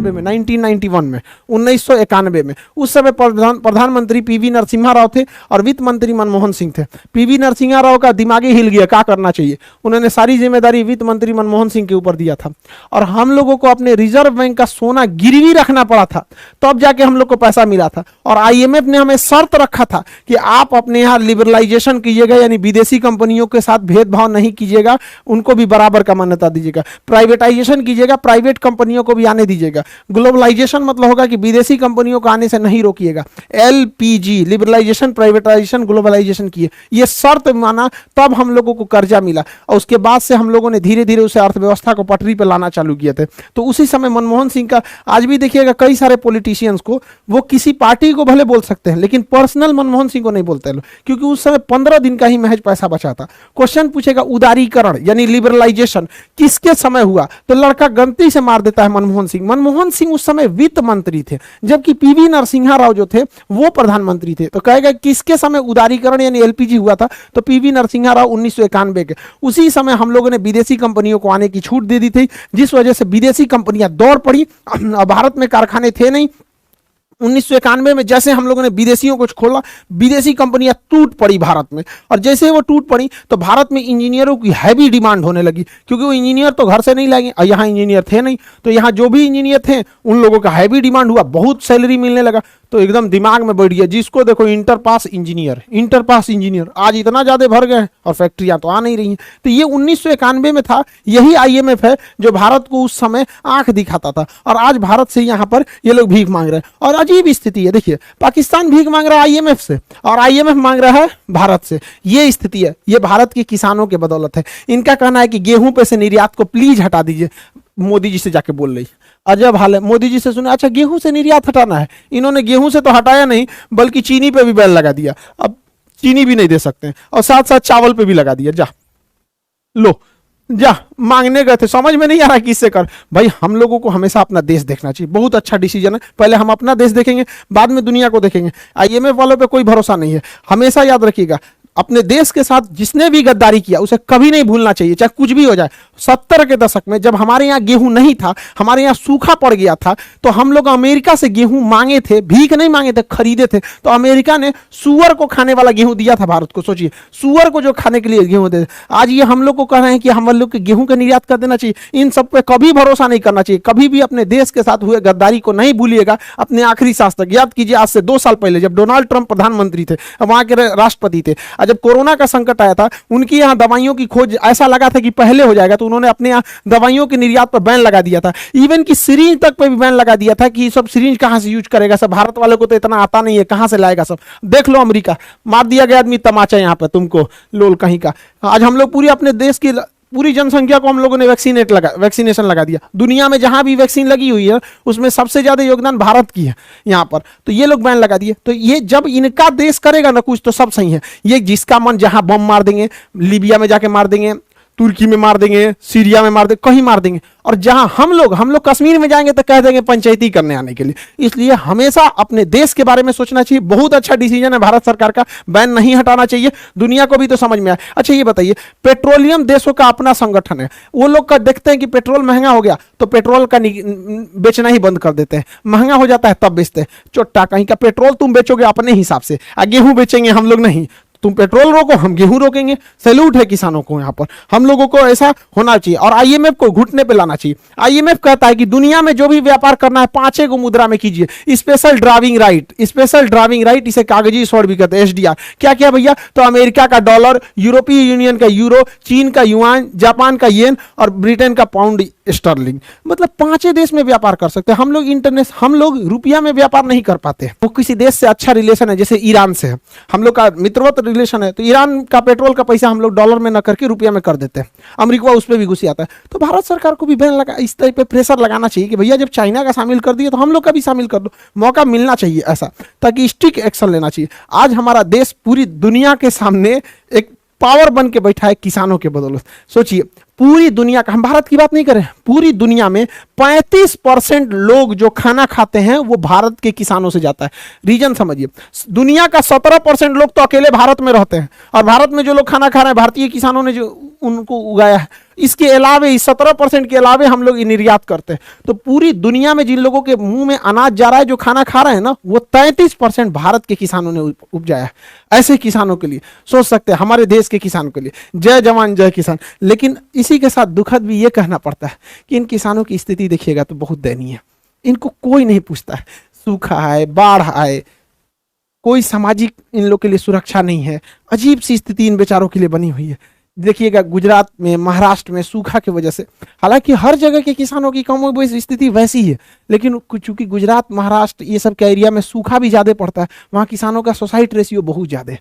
1991 में 1991 में उस समय प्रधानमंत्री पीवी नरसिम्हा राव थे और वित्त मंत्री मनमोहन सिंह थे। पीवी नरसिम्हा राव का दिमागी हिल गया, क्या करना चाहिए, उन्होंने सारी जिम्मेदारी वित्त मंत्री मनमोहन सिंह के ऊपर दिया था और हम लोगों को अपने रिजर्व बैंक का सोना गिरवी रखना पड़ा था, तब जाके हम लोग को पैसा मिला था। और आईएमएफ ने हमें शर्त रखा था कि आप अपने यहाँ लिबरलाइजेशन कीजिएगा, यानी विदेशी कंपनियों के साथ भेदभाव नहीं कीजिएगा, उनको भी बराबर का मान्यता दीजिएगा, प्राइवेटाइजेशन कीजिएगा, प्राइवेट कंपनियों को भी आने दीजिएगा, ग्लोबलाइजेशन मतलब होगा कि विदेशी कंपनियों को आने से नहीं रोकिएगा, एलपीजी लिबरलाइजेशन, प्राइवेटाइजेशन, ग्लोबलाइजेशन किए, ये शर्त माना, तब हम लोगों को कर्जा मिला और उसके बाद से हम लोगों ने धीरे धीरे उसे अर्थव्यवस्था को पटरी पर लाना चालू किए थे। तो उसी समय मनमोहन सिंह का, आज भी देखिएगा कई सारे पॉलिटिशियंस को, वो किसी पार्टी को भले बोल सकते हैं लेकिन पर्सनल मनमोहन सिंह को नहीं बोलते लोग, क्योंकि उस समय 15 दिन का ही महज पैसा बचा था। क्वेश्चन पूछेगा उदारीकरण यानी लिबरलाइजेशन किसके समय हुआ, तो लड़का गलती से मार देता है मनमोहन सिंह। मनमोहन सिंह उस समय वित्त मंत्री थे जबकि पीवी नरसिम्हा राव जो थे वो प्रधानमंत्री थे। तो कहेगा किसके समय उदारीकरण यानी एलपीजी हुआ था, तो पीवी नरसिम्हा राव 1991 के। उसी समय हम लोगों ने विदेशी कंपनियों को आने की छूट दे दी थी, जिस वजह से विदेशी कंपनियां दौड़ पड़ी। भारत में कारखाने थे नहीं। 1991 में जैसे हम लोगों ने विदेशियों को खोला, विदेशी कंपनियां टूट पड़ी भारत में, और जैसे वो टूट पड़ी तो भारत में इंजीनियरों की हैवी डिमांड होने लगी, क्योंकि वो इंजीनियर तो घर से नहीं लाएंगे और यहाँ इंजीनियर थे नहीं, तो यहाँ जो भी इंजीनियर थे उन लोगों का हैवी डिमांड हुआ, बहुत सैलरी मिलने लगा। तो एकदम दिमाग में बैठ गया, जिसको देखो इंटर पास इंजीनियर आज इतना ज्यादा भर गए और फैक्ट्रियां तो आ नहीं रही हैं। तो ये 1991 में था। यही आईएमएफ है जो भारत को उस समय आंख दिखाता था, और आज भारत से यहाँ पर ये लोग भीख मांग रहे हैं। और अजीब स्थिति है, देखिए पाकिस्तान भीख मांग रहा है आईएमएफ से और आईएमएफ मांग रहा है भारत से। ये स्थिति है, ये भारत के किसानों के बदौलत है। इनका कहना है कि गेहूं पे से निर्यात को प्लीज हटा दीजिए। मोदी जी से जाके बोल रही, अजब हाल है। मोदी जी से सुने, अच्छा गेहूं से निर्यात हटाना है। इन्होंने गेहूं से तो हटाया नहीं, बल्कि चीनी पे भी बैन लगा दिया। अब चीनी भी नहीं दे सकते और साथ साथ चावल पे भी लगा दिया। जा लो जा, मांगने गए थे, समझ में नहीं आ रहा किससे कर। भाई हम लोगों को हमेशा अपना देश देखना चाहिए, बहुत अच्छा डिसीजन है। पहले हम अपना देश देखेंगे, बाद में दुनिया को देखेंगे। आईएमएफ वालों पे कोई भरोसा नहीं है। हमेशा याद रखिएगा, अपने देश के साथ जिसने भी गद्दारी किया उसे कभी नहीं भूलना चाहिए, चाहे कुछ भी हो जाए। 70 के दशक में जब हमारे यहाँ गेहूं नहीं था, हमारे यहाँ सूखा पड़ गया था, तो हम लोग अमेरिका से गेहूं मांगे थे, भीख नहीं मांगे थे, खरीदे थे। तो अमेरिका ने सुअर को खाने वाला गेहूं दिया था भारत को। सोचिए, सुअर को जो खाने के लिए गेहूं दे। आज ये हम लोग को कह रहे हैं कि हम लोग के गेहूं का निर्यात कर देना चाहिए। इन सब पे कभी भरोसा नहीं करना चाहिए। कभी भी अपने देश के साथ हुए गद्दारी को नहीं भूलिएगा। अपने आखिरी सांस तक याद कीजिए, आज से 2 साल पहले जब डोनाल्ड ट्रंप प्रधानमंत्री थे, वहां के राष्ट्रपति थे, जब कोरोना का संकट आया था, उनकी यहाँ दवाइयों की खोज ऐसा लगा था कि पहले हो जाएगा, तो उन्होंने अपने यहाँ दवाइयों के निर्यात पर बैन लगा दिया था। इवन की सिरिंज तक पे भी बैन लगा दिया था कि सब सिरिंज कहां से यूज करेगा, सब भारत वालों को तो इतना आता नहीं है, कहां से लाएगा सब। देख लो अमेरिका, मार दिया गया आदमी तमाचा यहाँ पे तुमको, लोल कहीं का। आज हम लोग पूरी अपने देश की पूरी जनसंख्या को हम लोगों ने वैक्सीनेशन लगा दिया। दुनिया में जहां भी वैक्सीन लगी हुई है उसमें सबसे ज्यादा योगदान भारत की है यहाँ पर। तो ये लोग बैन लगा दिए। तो ये जब इनका देश करेगा ना कुछ, तो सब सही है। ये जिसका मन जहां बम मार देंगे, लीबिया में जाके मार देंगे, तुर्की में मार देंगे, सीरिया में मार देंगे, कहीं मार देंगे। और जहां हम लोग कश्मीर में जाएंगे तो कह देंगे पंचायती करने आने के लिए। इसलिए हमेशा अपने देश के बारे में सोचना चाहिए। बहुत अच्छा डिसीजन है भारत सरकार का, बैन नहीं हटाना चाहिए। दुनिया को भी तो समझ में आए। अच्छा ये बताइए, पेट्रोलियम देशों का अपना संगठन है, वो लोग का देखते हैं कि पेट्रोल महंगा हो गया तो पेट्रोल का बेचना ही बंद कर देते हैं। महंगा हो जाता है तब बेचते हैं। चोट्टा कहीं का, पेट्रोल तुम बेचोगे अपने हिसाब से, गेहूं बेचेंगे हम लोग नहीं। तुम पेट्रोल रोको, हम गेहूं रोकेंगे। सैल्यूट है किसानों को। यहाँ पर हम लोगों को ऐसा होना चाहिए और आईएमएफ को घुटने पे लाना चाहिए। आईएमएफ कहता है कि दुनिया में जो भी व्यापार करना है 5 को मुद्रा में कीजिए। स्पेशल ड्राइविंग राइट, इसे कागजी स्वर्ण भी कहते हैं, एसडीआर। क्या क्या भैया, तो अमेरिका का डॉलर, यूरोपीय यूनियन का यूरो, चीन का युआन, जापान का येन और ब्रिटेन का पाउंड स्टर्लिंग। मतलब 5 देश में व्यापार कर सकते हैं हम लोग। हम लोग रुपया में व्यापार नहीं कर पाते। वो किसी देश से अच्छा रिलेशन है, जैसे ईरान से है हम लोग का मित्रवत रिलेशन है, तो ईरान का पेट्रोल का पैसा हम लोग डॉलर में न करके रुपया में कर देते हैं। अमेरिका उस पर भी घुसी आता है। तो भारत सरकार को भी बैन लगा, इस तरह पे प्रेशर लगाना चाहिए कि भैया जब चाइना का शामिल कर दिए तो हम लोग का भी शामिल कर दो। मौका मिलना चाहिए ऐसा, ताकि स्ट्रिक्ट एक्शन लेना चाहिए। आज हमारा देश पूरी दुनिया के सामने एक पावर बन के बैठा है किसानों के बदौलत। सोचिए, पूरी दुनिया का, हम भारत की बात नहीं करें, पूरी दुनिया में 35% लोग जो खाना खाते हैं वो भारत के किसानों से जाता है। रीजन समझिए, दुनिया का 17% लोग तो अकेले भारत में रहते हैं, और भारत में जो लोग खाना खा रहे हैं भारतीय किसानों ने जो उनको उगाया है। इसके अलावे इस 17% के अलावे हम लोग निर्यात करते हैं। तो पूरी दुनिया में जिन लोगों के मुंह में अनाज जा रहा है, जो खाना खा रहे हैं ना, वो 33% भारत के किसानों ने उपजाया है। ऐसे किसानों के लिए सोच सकते हैं, हमारे देश के किसानों के लिए जय जवान जय किसान। लेकिन इसी के साथ दुखद भी ये कहना पड़ता है कि इन किसानों की स्थिति देखिएगा तो बहुत दयनीय है। इनको कोई नहीं पूछता है, सूखा आए, बाढ़ आए, कोई सामाजिक इन लोग के लिए सुरक्षा नहीं है। अजीब सी स्थिति इन बेचारों के लिए बनी हुई है। देखिएगा गुजरात में, महाराष्ट्र में सूखा की वजह से, हालांकि हर जगह के किसानों की कम वही स्थिति वैसी है, लेकिन चूंकि गुजरात, महाराष्ट्र ये सब के एरिया में सूखा भी ज़्यादा पड़ता है, वहाँ किसानों का सुसाइड रेशियो बहुत ज़्यादा है।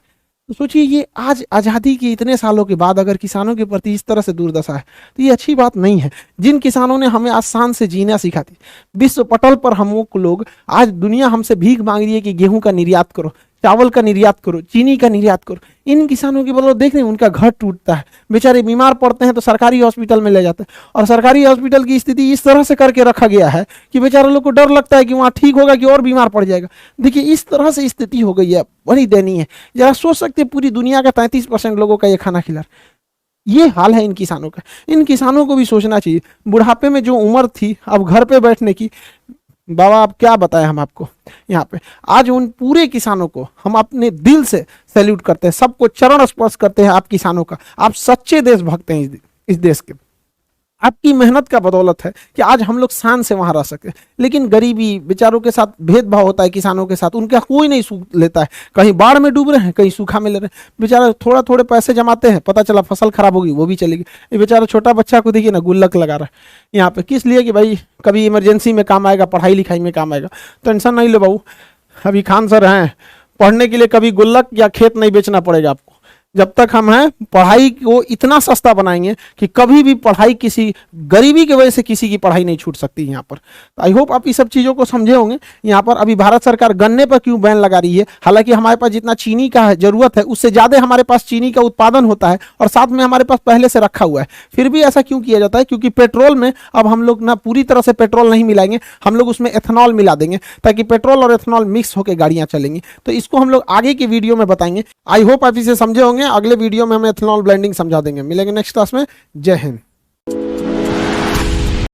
तो सोचिए, ये आज आज़ादी के इतने सालों के बाद अगर किसानों के प्रति इस तरह से दुर्दशा है तो ये अच्छी बात नहीं है। जिन किसानों ने हमें आसान से जीना सिखा दी, विश्व पटल पर हम लोग, आज दुनिया हमसे भीख मांग रही है कि गेहूं का निर्यात करो, चावल का निर्यात करो, चीनी का निर्यात करो। इन किसानों के बदौलत देख रहे हैं उनका घर टूटता है, बेचारे बीमार पड़ते हैं तो सरकारी हॉस्पिटल में ले जाते हैं, और सरकारी हॉस्पिटल की स्थिति इस तरह से करके रखा गया है कि बेचारे लोग को डर लगता है कि वहाँ ठीक होगा कि और बीमार पड़ जाएगा। देखिए इस तरह से स्थिति हो गई है, बड़ी दयनीय है। जरा सोच सकते हैं, पूरी दुनिया का 33% लोगों का ये खाना खिला, ये हाल है इन किसानों का। इन किसानों को भी सोचना चाहिए। बुढ़ापे में जो उम्र थी अब घर पे बैठने की, बाबा आप क्या बताएं हम आपको। यहाँ पे आज उन पूरे किसानों को हम अपने दिल से सैल्यूट करते हैं, सबको चरण स्पर्श करते हैं। आप किसानों का, आप सच्चे देशभक्त हैं इस देश के। आपकी मेहनत का बदौलत है कि आज हम लोग शान से वहां रह सकते हैं। लेकिन गरीबी, बेचारों के साथ भेदभाव होता है किसानों के साथ, उनका कोई नहीं सूख लेता है। कहीं बाढ़ में डूब रहे हैं, कहीं सूखा में ले रहे हैं। बेचारा थोड़ा थोड़े पैसे जमाते हैं, पता चला फसल खराब होगी, वो भी चलेगी। ये बेचारा छोटा बच्चा को देखिए ना, गुल्लक लगा रहा है यहाँ पे, किस लिए? कि भाई कभी इमरजेंसी में काम आएगा, पढ़ाई लिखाई में काम आएगा। टेंशन नहीं लो बाबू, अभी खान सर हैं पढ़ने के लिए, कभी गुल्लक या खेत नहीं बेचना पड़ेगा आपको। जब तक हम हैं, पढ़ाई को इतना सस्ता बनाएंगे कि कभी भी पढ़ाई, किसी गरीबी की वजह से किसी की पढ़ाई नहीं छूट सकती यहाँ पर। तो आई होप आप इस सब चीज़ों को समझे होंगे। यहाँ पर अभी भारत सरकार गन्ने पर क्यों बैन लगा रही है? हालांकि हमारे पास जितना चीनी का जरूरत है उससे ज़्यादा हमारे पास चीनी का उत्पादन होता है, और साथ में हमारे पास पहले से रखा हुआ है। फिर भी ऐसा क्यों किया जाता है? क्योंकि पेट्रोल में अब हम लोग ना पूरी तरह से पेट्रोल नहीं मिलाएंगे, हम लोग उसमें एथेनॉल मिला देंगे, ताकि पेट्रोल और एथेनॉल मिक्स होकर गाड़ियाँ चलेंगी। तो इसको हम लोग आगे की वीडियो में बताएंगे। आई होप आप इसे समझे होंगे। अगले वीडियो में हम एथेनॉल ब्लेंडिंग समझा देंगे। मिलेंगे नेक्स्ट क्लास में। जय हिंद।